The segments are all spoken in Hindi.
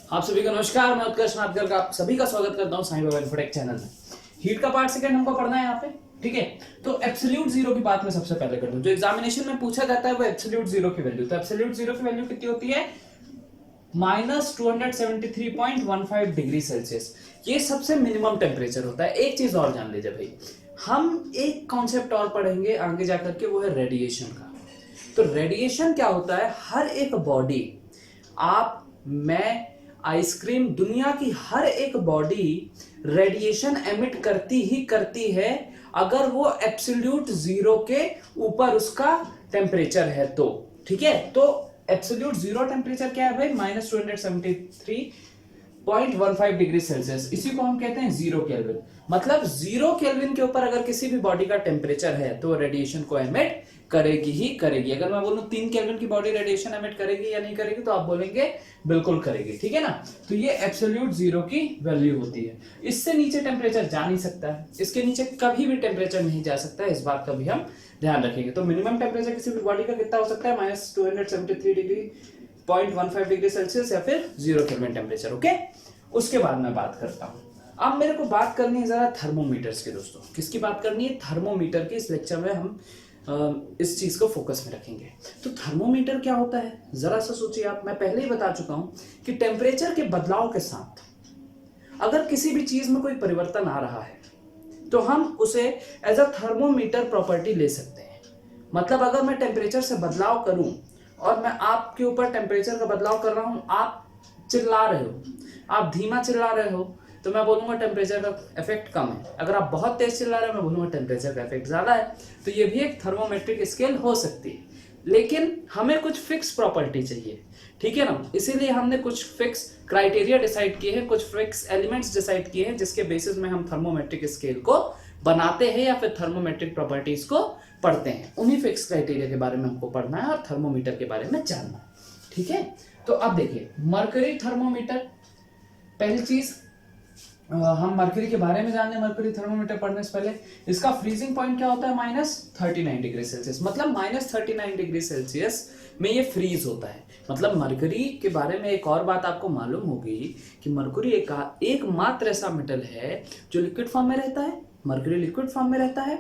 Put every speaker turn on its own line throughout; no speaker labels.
आप सभी को नमस्कार। मैं उत्कर्ष नाटकर का आप सभी का स्वागत करता हूं साईं बाबा इन्फोटेक चैनल में। हीट का पार्ट सेकंड हमको पढ़ना है यहाँ पे, ठीक है। तो एब्सोल्यूट जीरो की बात मैं सबसे पहले कर दूं। जो एग्जामिनेशन में पूछा जाता है वो एब्सोल्यूट जीरो की वैल्यू। तो एब्सोल्यूट जीरो की वैल्यू कितनी होती है? -273.15 डिग्री सेल्सियस। ये सबसे मिनिमम टेम्परेचर होता है। एक चीज और जान लीजिए भाई, हम एक कॉन्सेप्ट और पढ़ेंगे आगे जाकर के, वो है रेडिएशन का। तो रेडिएशन क्या होता है? हर एक बॉडी, आप, मैं, आइसक्रीम, दुनिया की हर एक बॉडी रेडिएशन एमिट करती ही करती है अगर वो एब्सोल्यूट जीरो के ऊपर उसका टेम्परेचर है तो, ठीक है। तो एब्सोल्यूट जीरो टेम्परेचर क्या है भाई? -273.15 डिग्री सेल्सियस। इसी को हम कहते हैं जीरो केल्विन। मतलब जीरो केल्विन के ऊपर अगर किसी भी बॉडी का टेम्परेचर है तो रेडिएशन को एमिट करेगी ही करेगी। अगर मैं बोलूं 3 केल्विन की बॉडी रेडिएशन एमिट करेगी या नहीं करेगी, तो आप बोलेंगे बिल्कुल करेगी, ठीक है ना। तो ये एब्सोल्यूट जीरो की वैल्यू होती है। इससे नीचे टेम्परेचर जा नहीं सकता है, इसके नीचे कभी भी टेम्परेचर नहीं जा सकता है। इस बात का भी हम ध्यान रखेंगे। तो मिनिमम टेम्परेचर किसी भी बॉडी का कितना हो सकता है? -273.15 डिग्री सेल्सियस या फिर जीरो केल्विन टेम्परेचर, ओके। उसके बाद मैं बात करता हूं। अब मेरे को बात करनी है जरा थर्मोमीटर्स की दोस्तों। किसकी बात करनी है? थर्मोमीटर की। इस लेक्चर में हम इस चीज को फोकस में रखेंगे। तो थर्मोमीटर क्या होता है जरा सा सोचिए आप। मैं पहले ही बता चुका हूं कि टेम्परेचर के बदलाव के साथ अगर किसी भी चीज में कोई परिवर्तन आ रहा है तो हम उसे एज अ थर्मोमीटर प्रॉपर्टी ले सकते हैं। मतलब अगर मैं टेम्परेचर से बदलाव करूं और मैं आपके ऊपर टेम्परेचर का बदलाव कर रहा हूं, आप चिल्ला रहे हो, आप धीमा चिल्ला रहे हो, तो मैं बोलूंगा टेम्परेचर का इफेक्ट कम है। अगर आप बहुत तेज चिल्ला रहे हो, मैं बोलूंगा टेम्परेचर का इफेक्ट ज्यादा है। तो ये भी एक थर्मोमेट्रिक स्केल हो सकती है, लेकिन हमें कुछ फिक्स प्रॉपर्टी चाहिए, ठीक है ना। इसीलिए हमने कुछ फिक्स क्राइटेरिया डिसाइड किए हैं, कुछ फिक्स एलिमेंट्स डिसाइड किए हैं, जिसके बेसिस में हम थर्मोमेट्रिक स्केल को बनाते हैं या फिर थर्मोमेट्रिक प्रॉपर्टीज को पढ़ते हैं। उन्हीं फिक्स क्राइटेरिया के बारे में हमको पढ़ना है और थर्मोमीटर के बारे में जानना है, ठीक है। तो अब देखिए, मरकरी थर्मोमीटर। पहली चीज हम मरकरी के बारे में जान लें। मरकरी थर्मोमीटर पढ़ने से पहले इसका फ्रीजिंग पॉइंट क्या होता है? -39 डिग्री सेल्सियस। मतलब -39 डिग्री सेल्सियस में ये फ्रीज होता है। मतलब मरकरी के बारे में एक और बात आपको मालूम होगी कि मरकरी एकमात्र ऐसा मेटल है जो लिक्विड फॉर्म में रहता है। मरकरी लिक्विड फॉर्म में रहता है।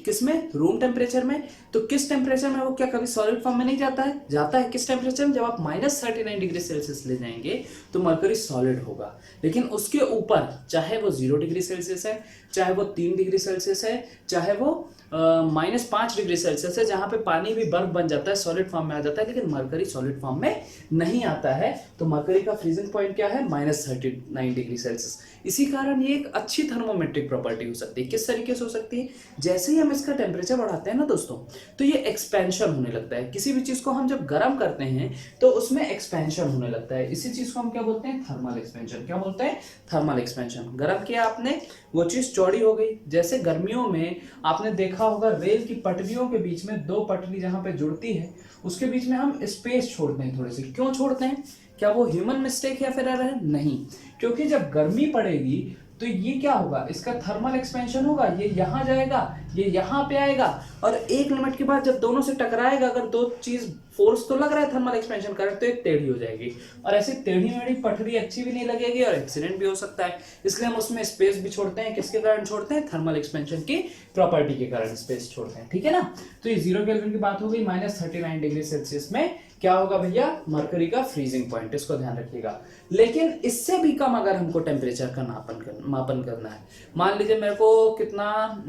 किसमें? रूम टेम्परेचर में। तो किस टेम्परेचर में वो क्या कभी सॉलिड फॉर्म में नहीं जाता है? जाता है। किस टेम्परेचर में? जब आप -39 डिग्री सेल्सियस ले जाएंगे तो मरकरी सॉलिड होगा। लेकिन उसके ऊपर, चाहे वो 0 डिग्री सेल्सियस है, चाहे वो 3 डिग्री सेल्सियस है, चाहे वो -5 डिग्री सेल्सियस है, जहां पे पानी भी बर्फ बन जाता है, सॉलिड फॉर्म में आ जाता है, लेकिन मरकरी सॉलिड फॉर्म में नहीं आता है। तो मरकरी का फ्रीजिंग पॉइंट क्या है? -39 डिग्री सेल्सियस। इसी कारण ये एक अच्छी थर्मोमेट्रिक प्रॉपर्टी हो सकती है। किस तरीके से हो सकती है? जैसे ही हम इसका टेम्परेचर बढ़ाते हैं ना दोस्तों, तो ये एक्सपेंशन होने लगता है। किसी भी चीज को हम जब गर्म करते हैं तो उसमें एक्सपेंशन होने लगता है। इसी चीज को हम क्या बोलते हैं? Thermal expansion. क्या बोलते हैं? Thermal expansion. गर्म किया आपने, वो चीज चौड़ी हो गई। जैसे गर्मियों में आपने देखा होगा, रेल की पटरियों के बीच में 2 पटरी जहां पे जुड़ती है, उसके बीच में हम स्पेस छोड़ते हैं थोड़ी सी। क्यों छोड़ते हैं? क्या वो ह्यूमन मिस्टेक या फिर एरर है? नहीं, क्योंकि जब गर्मी पड़ेगी तो ये क्या होगा? इसका थर्मल एक्सपेंशन होगा। ये यहां जाएगा, ये यहां पे आएगा, और एक लिमिट के बाद जब दोनों से टकराएगा, अगर दो चीज फोर्स तो लग रहा है थर्मल एक्सपेंशन कर, तो एक टेढ़ी हो जाएगी। और ऐसी टेढ़ी मेढ़ी पटरी अच्छी भी नहीं लगेगी और एक्सीडेंट भी हो सकता है। इसलिए हम उसमें स्पेस भी छोड़ते हैं। किसके कारण छोड़ते हैं? थर्मल एक्सपेंशन की प्रॉपर्टी के कारण स्पेस छोड़ते हैं, ठीक है ना। तो ये 0 केल्विन की बात हो गई। -39 डिग्री सेल्सियस में क्या होगा भैया? मरकरी का फ्रीजिंग पॉइंट। इसको ध्यान रखिएगा। लेकिन इससे भी कम अगर हमको टेम्परेचर का मापन करना है, मान लीजिए मेरे को कितना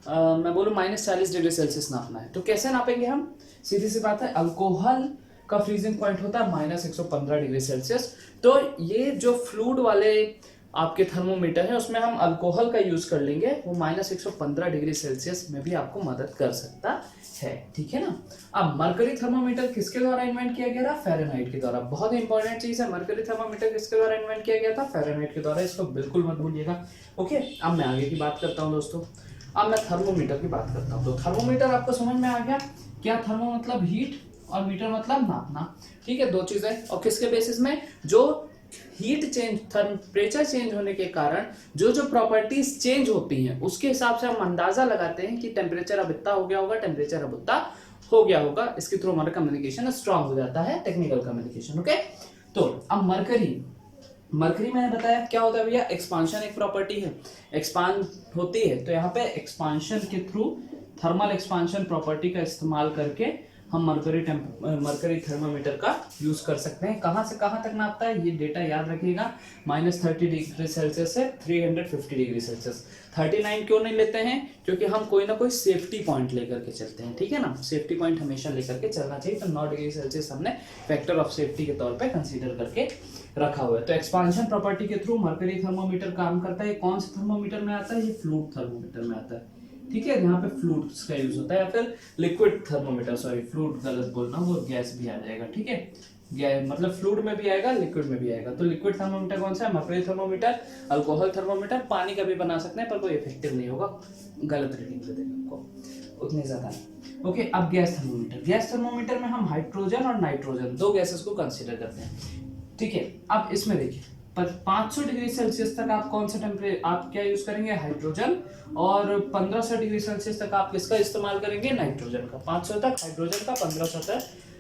मैं बोलूं -40 डिग्री सेल्सियस नापना है, तो कैसे नापेंगे हम? सीधी सी बात है, अल्कोहल का फ्रीजिंग पॉइंट होता है -115 डिग्री सेल्सियस। तो ये जो फ्लूइड वाले आपके थर्मोमीटर है, उसमें हम अल्कोहल का यूज कर लेंगे। वो -115 डिग्री सेल्सियस में भी आपको मदद कर सकता है, ठीक है ना। अब मरकरी थर्मोमीटर किसके द्वारा इन्वेंट किया गया था? फ़ारेनहाइट के द्वारा। बहुत ही इंपॉर्टेंट चीज है। मरकरी थर्मोमीटर किसके द्वारा इन्वेंट किया गया था? फ़ारेनहाइट के द्वारा। इसको बिल्कुल मत भूलिएगा, ओके। अब मैं आगे की बात करता हूं दोस्तों। अब मैं थर्मोमीटर की बात करता हूं। तो थर्मोमीटर आपको समझ में आ गया। क्या? थर्मो मतलब हीट और मीटर मतलब नापना, ठीक है। 2 चीजें। और किसके बेसिस में? जो हीट चेंज, टेम्परेचर चेंज होने के कारण जो जो प्रॉपर्टीज चेंज होती हैं, उसके हिसाब से हम अंदाजा लगाते हैं कि टेम्परेचर अब इतना हो गया होगा, टेम्परेचर अब उतना हो गया होगा। इसके थ्रू हमारा कम्युनिकेशन स्ट्रांग हो जाता है, टेक्निकल कम्युनिकेशन, ओके। तो अब मरकरी मरकरी मैंने बताया क्या होता है भैया, एक्सपांशन एक प्रॉपर्टी है, एक्सपांड होती है, तो यहाँ पे एक्सपांशन के थ्रू थर्मल एक्सपांशन प्रॉपर्टी का इस्तेमाल करके हम मरकरी थर्मामीटर का यूज कर सकते हैं। कहाँ से कहाँ तक नापता है ये डेटा याद रखिएगा, -30 डिग्री सेल्सियस से 350 डिग्री सेल्सियस। 39 क्यों नहीं लेते हैं, क्योंकि हम कोई ना कोई सेफ्टी पॉइंट लेकर के चलते हैं, ठीक है ना, सेफ्टी पॉइंट हमेशा लेकर के चलना चाहिए। तो 9 डिग्री सेल्सियस हमने फैक्टर ऑफ सेफ्टी के तौर पे कंसीडर करके रखा हुआ है। तो एक्सपांशन प्रॉपर्टी के थ्रू मरकरी थर्मोमीटर काम करता है। कौन से थर्मोमीटर में आता है, ये फ्लूइड थर्मोमीटर में आता है, ठीक है, यहाँ पे फ्लूइड्स का यूज होता है, या फिर लिक्विड थर्मोमीटर, सॉरी फ्लूइड गलत बोल रहा हूँ, वो गैस भी आ जाएगा, ठीक है, मतलब फ्लूइड में भी आएगा, लिक्विड में भी आएगा। तो लिक्विड थर्मोमीटर कौन सा है, मरकरी थर्मोमीटर। अल्कोहल थर्मोमीटर पानी का भी बना सकते हैं, पर कोई इफेक्टिव नहीं होगा, गलत रीडिंग दे देगा आपको, उतने ज्यादा नहीं। ओके, अब गैस थर्मोमीटर। गैस थर्मोमीटर में हम हाइड्रोजन और नाइट्रोजन दो गैसेस को कंसीडर करते हैं, ठीक है। अब इसमें देखिए 500 डिग्री सेल्सियस तक आप कौन सा टेम्परेचर आप क्या यूज करेंगे, हाइड्रोजन, और 1500 डिग्री सेल्सियस तक आप किसका इस्तेमाल करेंगे, नाइट्रोजन का। 500 तक हाइड्रोजन का,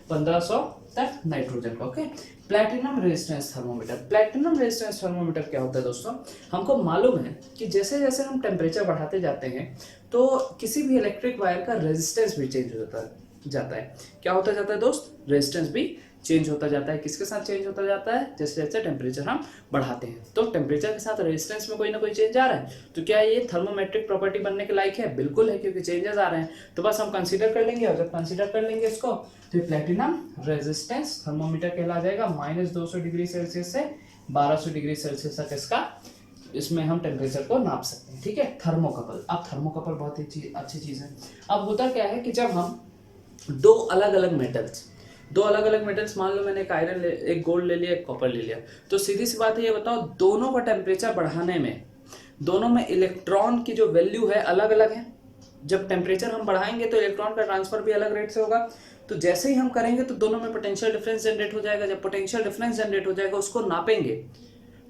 1500 तक नाइट्रोजन का। Okay, platinum resistance thermometer. Platinum resistance thermometer क्या होता है दोस्तों, हमको मालूम है कि जैसे जैसे हम टेम्परेचर बढ़ाते जाते हैं तो किसी भी इलेक्ट्रिक वायर का रेजिस्टेंस भी चेंज होता जाता है। क्या होता जाता है दोस्त, रेजिस्टेंस भी चेंज होता जाता है। किसके साथ चेंज होता जाता है, जैसे जैसे टेम्परेचर हम बढ़ाते हैं। तो टेम्परेचर के साथ रेजिस्टेंस में कोई ना कोई चेंज आ रहा है, तो क्या ये थर्मोमेट्रिक प्रॉपर्टी बनने के लायक है, बिल्कुल है, क्योंकि चेंजेस आ रहे हैं। तो बस हम कंसीडर कर लेंगे, और जब कंसीडर कर लेंगे इसको तो प्लैटिनम रेजिस्टेंस थर्मोमीटर कहला जाएगा। -200 डिग्री सेल्सियस से 1200 डिग्री सेल्सियस तक इसका इसमें हम टेम्परेचर को नाप सकते हैं, ठीक है। थर्मोकपल। अब थर्मोकपल बहुत ही अच्छी चीज है। अब होता क्या है कि जब हम दो अलग अलग मेटल्स, मान लो मैंने एक आयरन एक गोल्ड ले लिया, एक कॉपर ले लिया, तो सीधी सी बात है, ये बताओ दोनों का टेम्परेचर बढ़ाने में दोनों में इलेक्ट्रॉन की जो वैल्यू है अलग अलग है। जब टेम्परेचर हम बढ़ाएंगे तो इलेक्ट्रॉन का ट्रांसफर भी अलग रेट से होगा। तो जैसे ही हम करेंगे तो दोनों में पोटेंशियल डिफरेंस जनरेट हो जाएगा। जब पोटेंशियल डिफरेंस जनरेट हो जाएगा, उसको नापेंगे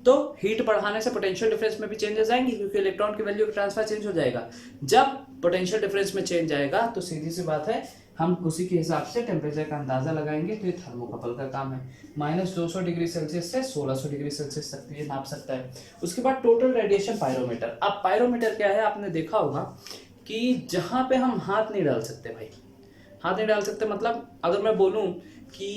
तो हीट बढ़ाने से पोटेंशियल डिफरेंस में भी चेंजेस आएंगे, क्योंकि इलेक्ट्रॉन की वैल्यू का ट्रांसफर चेंज हो जाएगा। जब पोटेंशियल डिफरेंस में चेंज आएगा तो सीधी सी बात है, हम उसी के हिसाब से टेम्परेचर का अंदाजा लगाएंगे। तो ये थर्मोकपल का काम है। -200 डिग्री सेल्सियस से 1600 डिग्री सेल्सियस तक ये नाप सकता है। उसके बाद टोटल रेडिएशन पायरोमीटर। अब पायरोमीटर क्या है, आपने देखा होगा कि जहां पे हम हाथ नहीं डाल सकते, भाई हाथ नहीं डाल सकते, मतलब अगर मैं बोलूं कि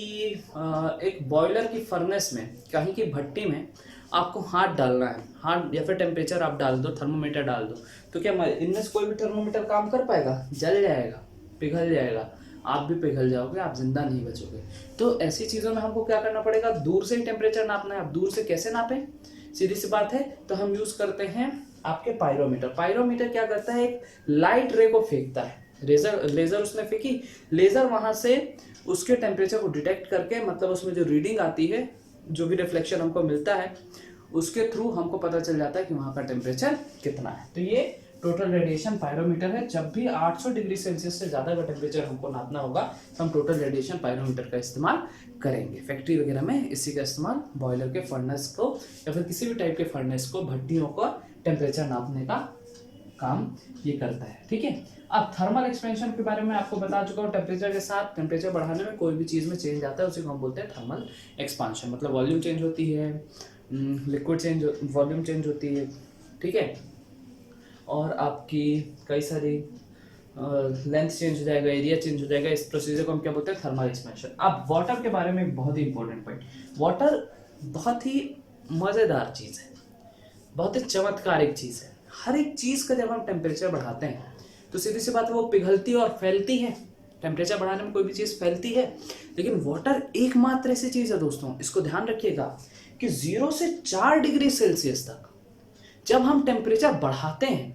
एक बॉयलर की फर्नेस में, कहीं की भट्टी में आपको हाथ डालना है, हाथ या फिर टेम्परेचर आप डाल दो, थर्मोमीटर डाल दो, तो क्या इनमें से कोई भी थर्मोमीटर काम कर पाएगा, जल जाएगा, पिघल जाएगा, आप भी पिघल जाओगे, आप जिंदा नहीं बचोगे। तो ऐसी चीज़ों में हमको क्या करना पड़ेगा, दूर से ही टेम्परेचर नापना है। अब दूर से कैसे नापें, सीधी सी बात है, तो हम यूज करते हैं आपके पायरोमीटर। पायरोमीटर क्या करता है, एक लाइट रे को फेंकता है, लेजर उसने फेंकी, लेजर वहां से उसके टेम्परेचर को डिटेक्ट करके, मतलब उसमें जो रीडिंग आती है, जो भी रिफ्लेक्शन हमको मिलता है, उसके थ्रू हमको पता चल जाता है कि वहां का टेम्परेचर कितना है। तो ये टोटल रेडिएशन पायरोमीटर है। जब भी 800 डिग्री सेल्सियस से ज़्यादा का टेम्परेचर हमको नापना होगा तो हम टोटल रेडिएशन पायरोमीटर का इस्तेमाल करेंगे। फैक्ट्री वगैरह में इसी का इस्तेमाल, बॉयलर के फर्नेस को या फिर किसी भी टाइप के फर्नेस को, भट्टियों को टेम्परेचर नापने का काम ये करता है, ठीक है। अब थर्मल एक्सपेंशन के बारे में आपको बता चुका हूँ। टेम्परेचर के साथ टेम्परेचर बढ़ाने में कोई भी चीज़ में चेंज आता है, उसी को हम बोलते हैं थर्मल एक्सपांशन। मतलब वॉल्यूम चेंज होती है, लिक्विड वॉल्यूम चेंज होती है, ठीक है, और आपकी कई सारी लेंथ चेंज हो जाएगा, एरिया चेंज हो जाएगा। इस प्रोसीजर को हम क्या बोलते हैं, थर्मल एक्सपेंशन। अब वाटर के बारे में बहुत ही इंपॉर्टेंट पॉइंट। वाटर बहुत ही मज़ेदार चीज़ है, बहुत ही चमत्कारिक चीज़ है। हर एक चीज़ का जब हम टेम्परेचर बढ़ाते हैं तो सीधी सी बात है, वो पिघलती और फैलती है। टेम्परेचर बढ़ाने में कोई भी चीज़ फैलती है, लेकिन वाटर एकमात्र ऐसी चीज़ है दोस्तों, इसको ध्यान रखिएगा, कि 0 से 4 डिग्री सेल्सियस तक जब हम टेम्परेचर बढ़ाते हैं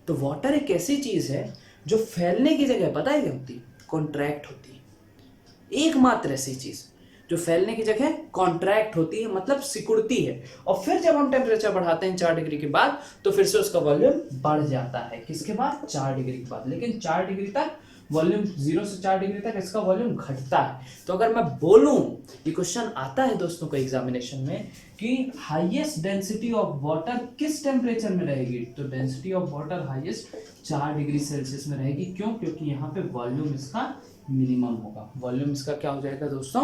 तो वाटर एक ऐसी चीज है जो फैलने की जगह पता है क्या होती है, कॉन्ट्रैक्ट होती है। एकमात्र ऐसी चीज जो फैलने की जगह कॉन्ट्रैक्ट होती है, मतलब सिकुड़ती है। और फिर जब हम टेम्परेचर बढ़ाते हैं 4 डिग्री के बाद, तो फिर से उसका वॉल्यूम बढ़ जाता है। किसके बाद, 4 डिग्री के बाद। लेकिन 4 डिग्री तक वॉल्यूम, 0 से 4 डिग्री तक इसका वॉल्यूम घटता है। तो अगर मैं बोलूं, ये क्वेश्चन आता है दोस्तों को एग्जामिनेशन में, कि हाईएस्ट डेंसिटी ऑफ वाटर किस टेम्परेचर में रहेगी, तो density of water highest 4 degree Celsius में रहेगी। क्यों, क्योंकि यहाँ पे वॉल्यूम इसका मिनिमम होगा। वॉल्यूम इसका क्या हो जाएगा दोस्तों,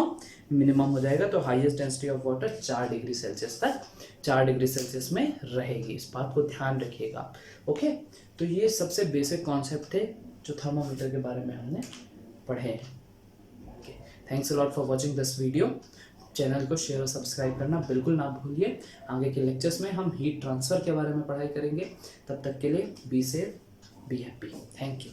मिनिमम हो जाएगा। तो highest density of water 4 degree Celsius तक, 4 डिग्री सेल्सियस में रहेगी। इस बात को ध्यान रखिएगा। ओके, तो ये सबसे बेसिक कॉन्सेप्ट थे जो थर्मोमीटर के बारे में हमने पढ़े। Okay, thanks a lot for watching this video. Channel को शेयर और सब्सक्राइब करना बिल्कुल ना भूलिए। आगे के लेक्चर्स में हम हीट ट्रांसफ़र के बारे में पढ़ाई करेंगे। तब तक के लिए be safe, be happy. Thank you.